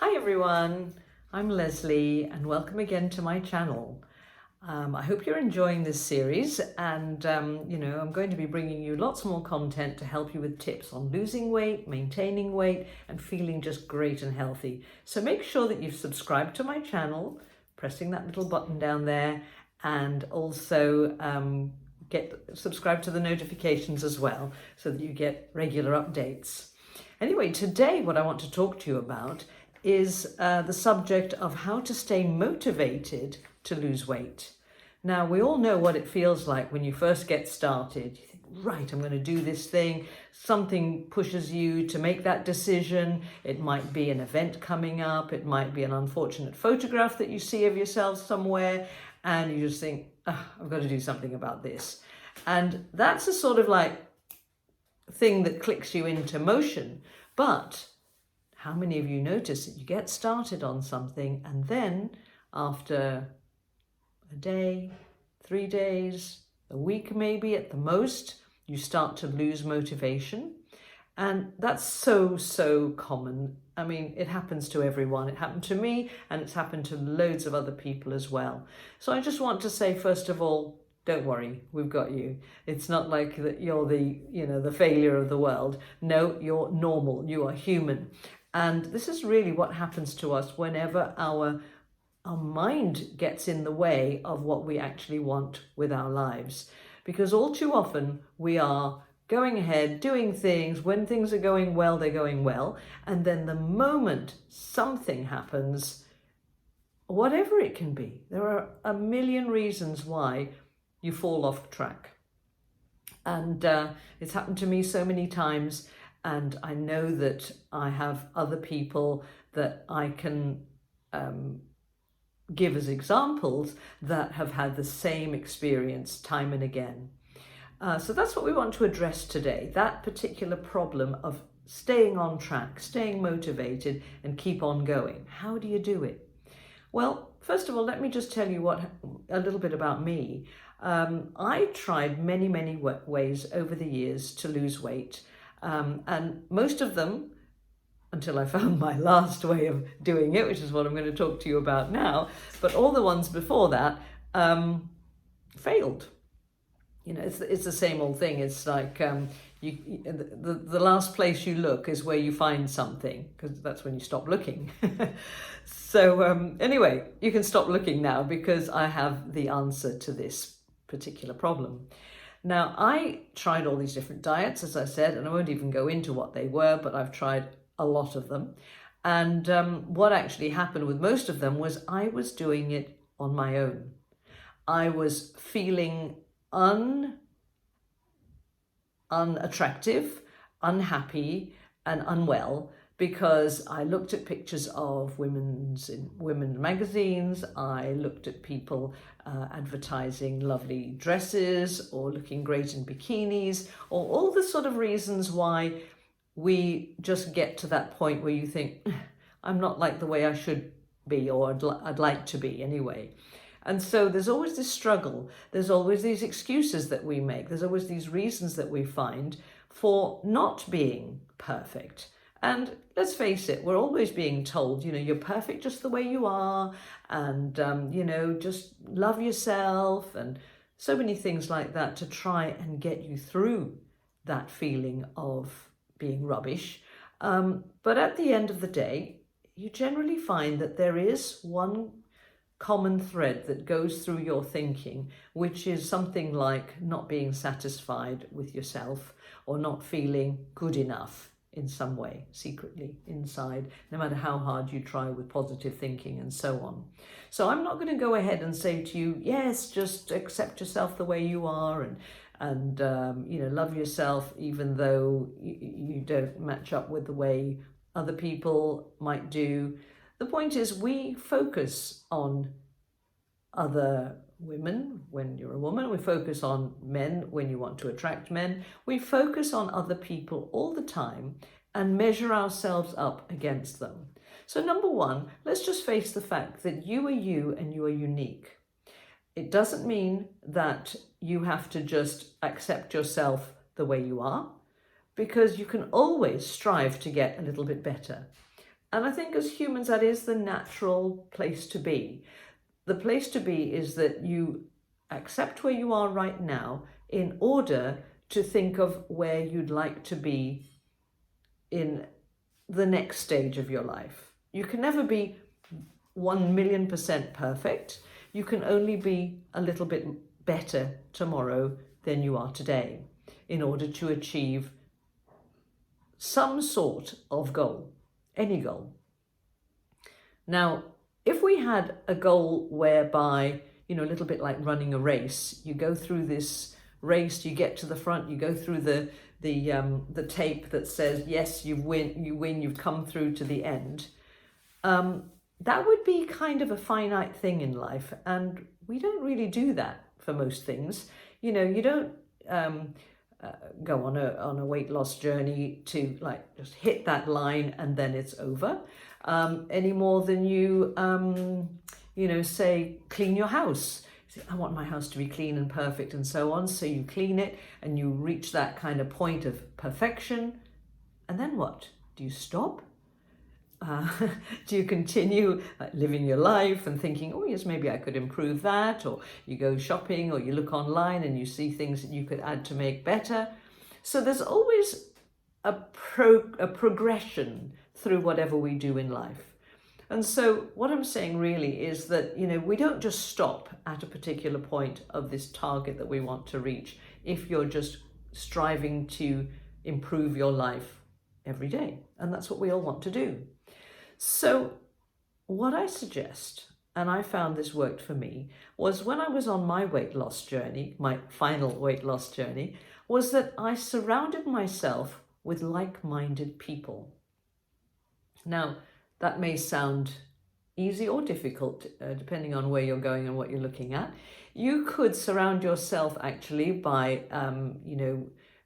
Hi everyone, I'm Leslie and welcome again to my channel. I hope you're enjoying this series and I'm going to be bringing you lots more content to help you with tips on losing weight, maintaining weight and feeling just great and healthy. So make sure that you've subscribed to my channel, pressing that little button down there, and also subscribe to the notifications as well so that you get regular updates. Anyway, today what I want to talk to you about is the subject of how to stay motivated to lose weight. Now, we all know what it feels like when you first get started. You think, right, I'm going to do this thing. Something pushes you to make that decision. It might be an event coming up. It might be an unfortunate photograph that you see of yourself somewhere. And you just think, I've got to do something about this. And that's a sort of like thing that clicks you into motion. But how many of you notice that you get started on something and then after a day, 3 days, a week maybe at the most, you start to lose motivation? And that's so common. I mean, it happens to everyone. It happened to me and it's happened to loads of other people as well. So I just want to say, first of all, don't worry, we've got you. It's not like that you're the failure of the world. No, you're normal, you are human. And this is really what happens to us whenever our mind gets in the way of what we actually want with our lives. Because all too often we are going ahead, doing things. When things are going well, they're going well. And then the moment something happens, whatever it can be, there are a million reasons why you fall off track. And it's happened to me so many times. And I know that I have other people that I can give as examples that have had the same experience time and again. So that's what we want to address today, that particular problem of staying on track, staying motivated and keep on going. How do you do it? Well, first of all, let me just tell you a little bit about me. I tried many ways over the years to lose weight. And most of them, until I found my last way of doing it, which is what I'm going to talk to you about now, but all the ones before that failed. You know, it's the same old thing. It's like the last place you look is where you find something, because that's when you stop looking. So anyway, you can stop looking now because I have the answer to this particular problem. Now, I tried all these different diets, as I said, and I won't even go into what they were, but I've tried a lot of them. And what actually happened with most of them was I was doing it on my own. I was feeling unattractive, unhappy, and unwell because I looked at pictures of women's magazines. I looked at people advertising lovely dresses or looking great in bikinis, or all the sort of reasons why we just get to that point where you think, I'm not like the way I should be, or I'd like to be anyway. And so there's always this struggle. There's always these excuses that we make. There's always these reasons that we find for not being perfect. And let's face it, we're always being told, you're perfect just the way you are, and, just love yourself, and so many things like that to try and get you through that feeling of being rubbish. But at the end of the day, you generally find that there is one common thread that goes through your thinking, which is something like not being satisfied with yourself or not feeling good enough in some way, secretly inside, no matter how hard you try with positive thinking and so on. So I'm not going to go ahead and say to you, yes, just accept yourself the way you are and love yourself even though you don't match up with the way other people might do. The point is, we focus on other women when you're a woman. We focus on men when you want to attract men. We focus on other people all the time and measure ourselves up against them. So number one, let's just face the fact that you are you and you are unique. It doesn't mean that you have to just accept yourself the way you are, because you can always strive to get a little bit better. And I think as humans, that is the natural place to be. The place to be is that you accept where you are right now in order to think of where you'd like to be in the next stage of your life. You can never be 1,000,000% perfect. You can only be a little bit better tomorrow than you are today in order to achieve some sort of goal, any goal. Now, if we had a goal whereby, a little bit like running a race, you go through this race, you get to the front, you go through the tape that says, yes, you win, you've come through to the end. That would be kind of a finite thing in life. And we don't really do that for most things. You don't go on a weight loss journey to like just hit that line and then it's over, any more than you say clean your house. You say, I want my house to be clean and perfect and so on. So you clean it and you reach that kind of point of perfection. And then what? Do you stop? Do you continue living your life and thinking, oh yes, maybe I could improve that? Or you go shopping or you look online and you see things that you could add to make better. So there's always a progression through whatever we do in life. And so what I'm saying really is that, we don't just stop at a particular point of this target that we want to reach if you're just striving to improve your life every day. And that's what we all want to do. So what I suggest, and I found this worked for me, was when I was on my weight loss journey, my final weight loss journey, was that I surrounded myself with like-minded people. Now, that may sound easy or difficult, depending on where you're going and what you're looking at. You could surround yourself actually by,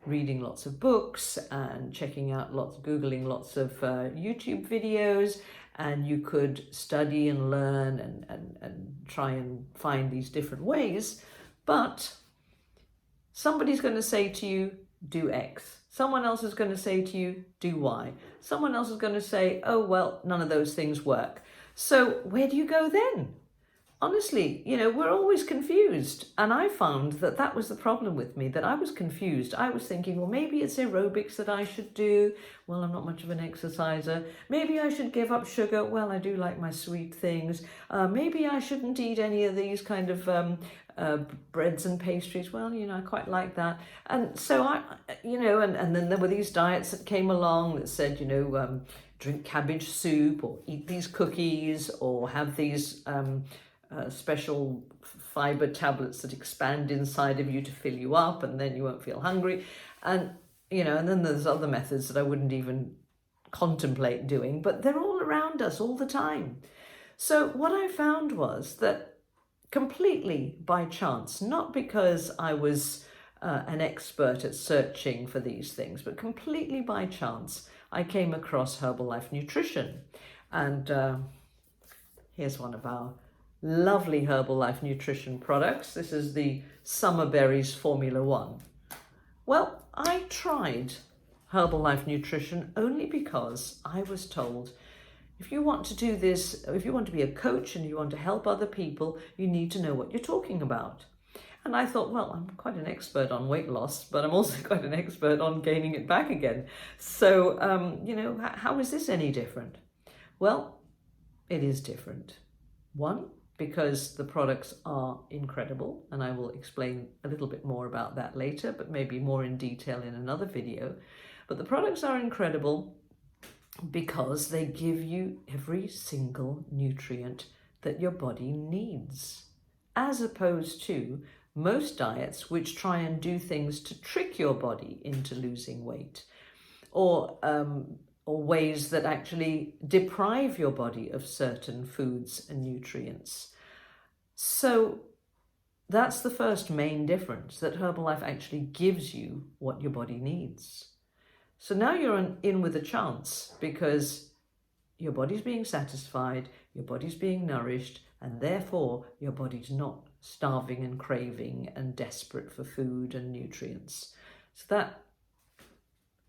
reading lots of books and Googling lots of YouTube videos, and you could study and learn and try and find these different ways. But somebody's going to say to you, do X. Someone else is going to say to you, do Y. Someone else is going to say, oh, well, none of those things work. So where do you go then? Honestly, we're always confused. And I found that was the problem with me, that I was confused. I was thinking, well, maybe it's aerobics that I should do. Well, I'm not much of an exerciser. Maybe I should give up sugar. Well, I do like my sweet things. Maybe I shouldn't eat any of these kind of breads and pastries. Well, I quite like that. And so and then there were these diets that came along that said, drink cabbage soup or eat these cookies or have these special fiber tablets that expand inside of you to fill you up, and then you won't feel hungry. And, and then there's other methods that I wouldn't even contemplate doing, but they're all around us all the time. So what I found was that completely by chance, not because I was an expert at searching for these things, but completely by chance, I came across Herbalife Nutrition. And here's one of our lovely Herbalife Nutrition products. This is the Summer Berries Formula 1. Well, I tried Herbalife Nutrition only because I was told, if you want to do this, if you want to be a coach and you want to help other people, you need to know what you're talking about. And I thought, well, I'm quite an expert on weight loss, but I'm also quite an expert on gaining it back again. So, how is this any different? Well, it is different. One, because the products are incredible, and I will explain a little bit more about that later, but maybe more in detail in another video. But the products are incredible because they give you every single nutrient that your body needs, as opposed to most diets which try and do things to trick your body into losing weight, or ways that actually deprive your body of certain foods and nutrients. So that's the first main difference, that Herbalife actually gives you what your body needs. So now you're in with a chance, because your body's being satisfied, your body's being nourished, and therefore your body's not starving and craving and desperate for food and nutrients. So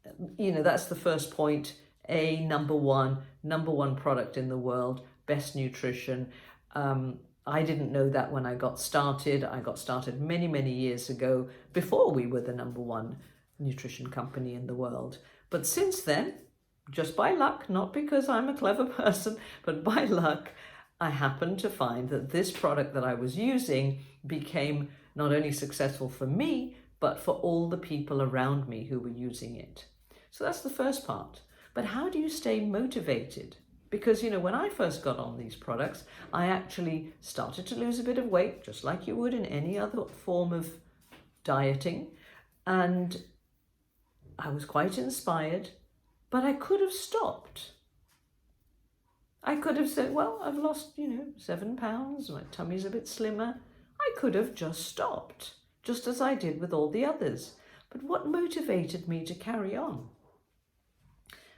that's the first point a number one product in the world, best nutrition. I didn't know that when I got started. I got started many, many years ago, before we were the number one nutrition company in the world. But since then, just by luck, not because I'm a clever person, but by luck, I happened to find that this product that I was using became not only successful for me, but for all the people around me who were using it. So that's the first part. But how do you stay motivated? Because, when I first got on these products, I actually started to lose a bit of weight, just like you would in any other form of dieting. And I was quite inspired, but I could have stopped. I could have said, well, I've lost, 7 pounds, my tummy's a bit slimmer. I could have just stopped, just as I did with all the others. But what motivated me to carry on?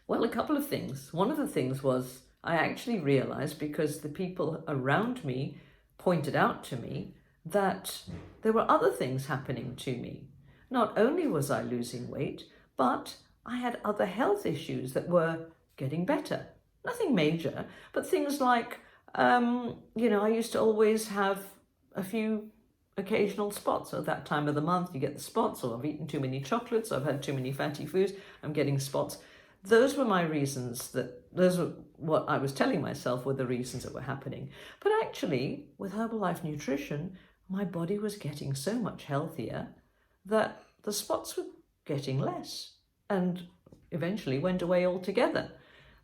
Well, a couple of things. One of the things was I actually realized, because the people around me pointed out to me, that there were other things happening to me. Not only was I losing weight, but I had other health issues that were getting better. Nothing major, but things like, I used to always have a few occasional spots. At that time of the month, you get the spots, or I've eaten too many chocolates, I've had too many fatty foods, I'm getting spots. Those were my reasons, those were what I was telling myself were the reasons that were happening. But actually, with Herbalife Nutrition, my body was getting so much healthier that the spots were getting less and eventually went away altogether.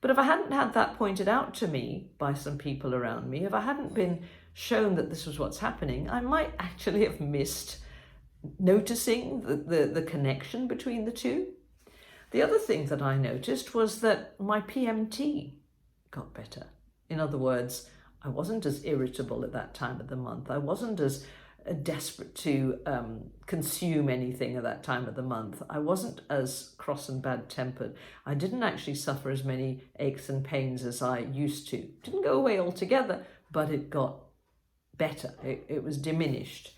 But if I hadn't had that pointed out to me by some people around me, if I hadn't been shown that this was what's happening, I might actually have missed noticing the connection between the two. The other thing that I noticed was that my PMT got better. In other words, I wasn't as irritable at that time of the month. I wasn't as desperate to consume anything at that time of the month. I wasn't as cross and bad-tempered. I didn't actually suffer as many aches and pains as I used to. It didn't go away altogether, but it got better. It was diminished.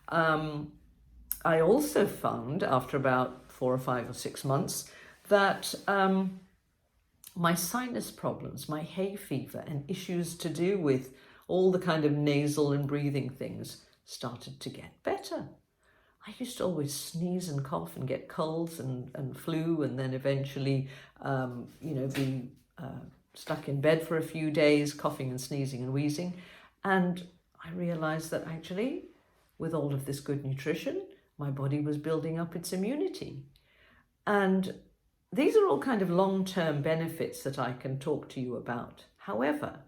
I also found, after about 4 or 5 or 6 months, that my sinus problems, my hay fever, and issues to do with all the kind of nasal and breathing things started to get better. I used to always sneeze and cough and get colds and flu, and then eventually, be stuck in bed for a few days, coughing and sneezing and wheezing. And I realized that actually, with all of this good nutrition, my body was building up its immunity. And these are all kind of long-term benefits that I can talk to you about. However,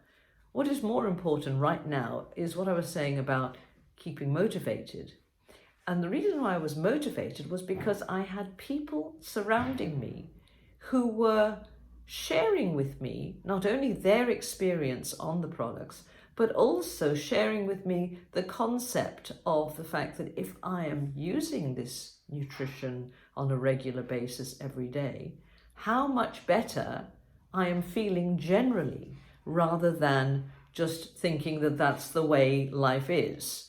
what is more important right now is what I was saying about keeping motivated. And the reason why I was motivated was because I had people surrounding me who were sharing with me not only their experience on the products, but also sharing with me the concept of the fact that if I am using this nutrition on a regular basis every day, how much better I am feeling generally, rather than just thinking that that's the way life is.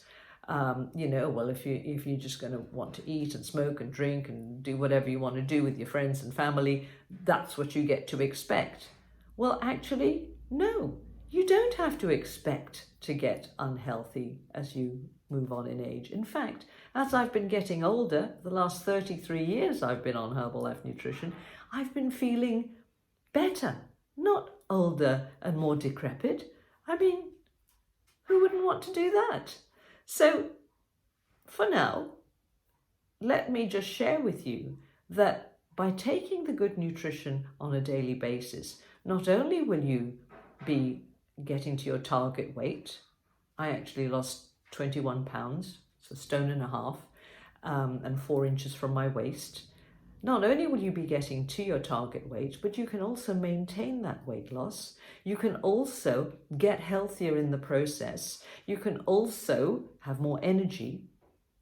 If you're just going to want to eat and smoke and drink and do whatever you want to do with your friends and family, that's what you get to expect. Well, actually, no, you don't have to expect to get unhealthy as you move on in age. In fact, as I've been getting older, the last 33 years I've been on Herbalife Nutrition, I've been feeling better, not older and more decrepit. I mean, who wouldn't want to do that? So for now, let me just share with you that by taking the good nutrition on a daily basis, not only will you be getting to your target weight. I actually lost 21 pounds, so 1.5 stone, and 4 inches from my waist. Not only will you be getting to your target weight, but you can also maintain that weight loss. You can also get healthier in the process. You can also have more energy.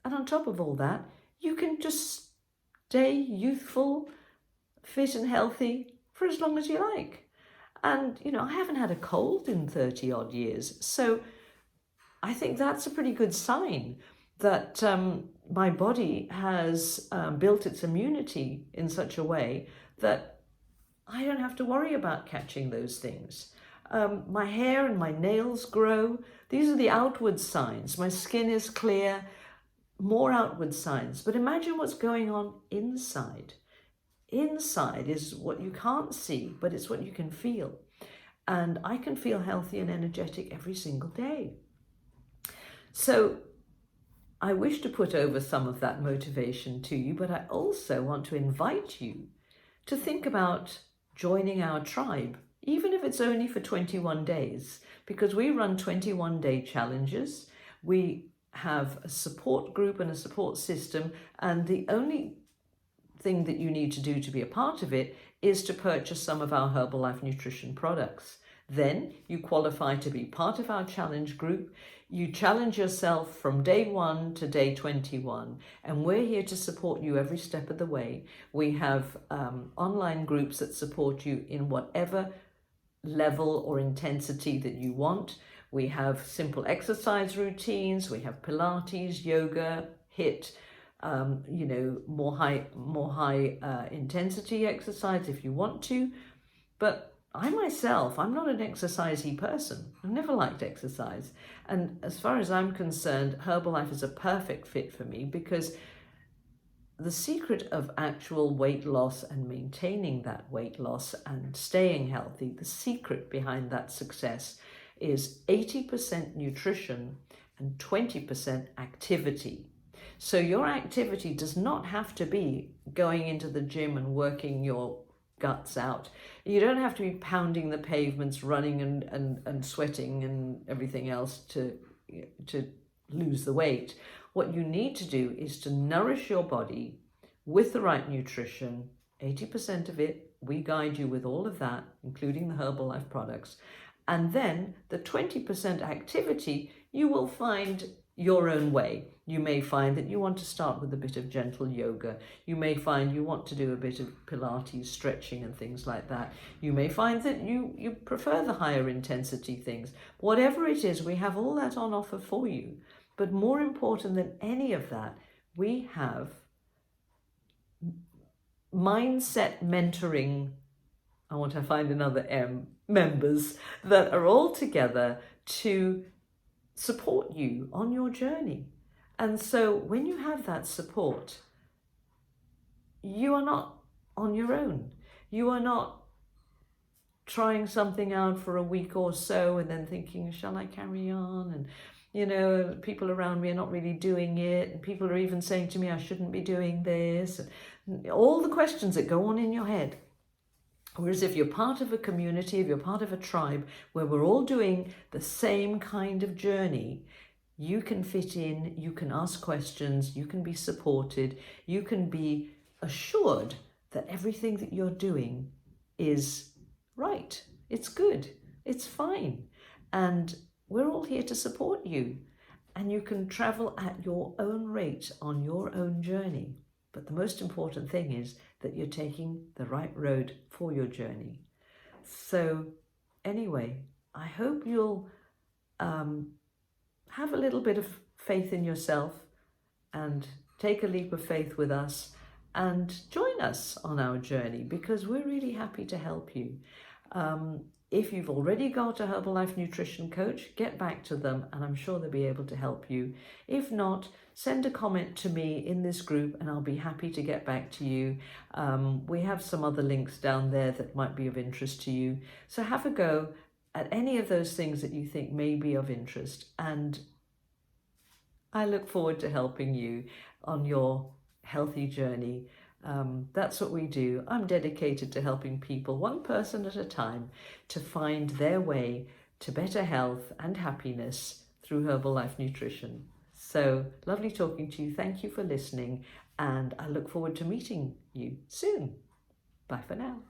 And on top of all that, you can just stay youthful, fit and healthy for as long as you like. And, I haven't had a cold in 30 odd years. So I think that's a pretty good sign that my body has built its immunity in such a way that I don't have to worry about catching those things. My hair and my nails grow. These are the outward signs. My skin is clear, more outward signs. But imagine what's going on inside. Inside is what you can't see, but it's what you can feel. And I can feel healthy and energetic every single day. So I wish to put over some of that motivation to you, but I also want to invite you to think about joining our tribe, even if it's only for 21 days, because we run 21-day challenges. We have a support group and a support system, and the only thing that you need to do to be a part of it is to purchase some of our Herbalife Nutrition products. Then you qualify to be part of our challenge group. You challenge yourself from day 1 to day 21, and we're here to support you every step of the way. We have online groups that support you in whatever level or intensity that you want. We have simple exercise routines. We have Pilates, yoga, HIIT, more high intensity exercise if you want to. But I'm not an exercisey person. I've never liked exercise. And as far as I'm concerned, Herbalife is a perfect fit for me, because the secret of actual weight loss and maintaining that weight loss and staying healthy, the secret behind that success is 80% nutrition and 20% activity. So your activity does not have to be going into the gym and working your guts out. You don't have to be pounding the pavements, running and sweating and everything else to lose the weight. What you need to do is to nourish your body with the right nutrition. 80% of it, we guide you with all of that, including the Herbalife products. And then the 20% activity, you will find your own way. You may find that you want to start with a bit of gentle yoga. You may find you want to do a bit of Pilates, stretching and things like that. You may find that you prefer the higher intensity things. Whatever it is, we have all that on offer for you. But more important than any of that, we have mindset mentoring, I want to find another M, members that are all together to support you on your journey. And so when you have that support, you are not on your own. You are not trying something out for a week or so and then thinking, shall I carry on? And people around me are not really doing it. And people are even saying to me, I shouldn't be doing this. And all the questions that go on in your head. Whereas if you're part of a community, if you're part of a tribe where we're all doing the same kind of journey, you can fit in, you can ask questions, you can be supported, you can be assured that everything that you're doing is right, it's good, it's fine. And we're all here to support you. And you can travel at your own rate on your own journey. But the most important thing is that you're taking the right road for your journey. So anyway, I hope you'll have a little bit of faith in yourself and take a leap of faith with us and join us on our journey, because we're really happy to help you. If you've already got a Herbalife Nutrition coach, get back to them and I'm sure they'll be able to help you. If not, send a comment to me in this group and I'll be happy to get back to you. We have some other links down there that might be of interest to you. So have a go at any of those things that you think may be of interest. And I look forward to helping you on your healthy journey. That's what we do. I'm dedicated to helping people, one person at a time, to find their way to better health and happiness through Herbalife Nutrition. So lovely talking to you. Thank you for listening, and I look forward to meeting you soon. Bye for now.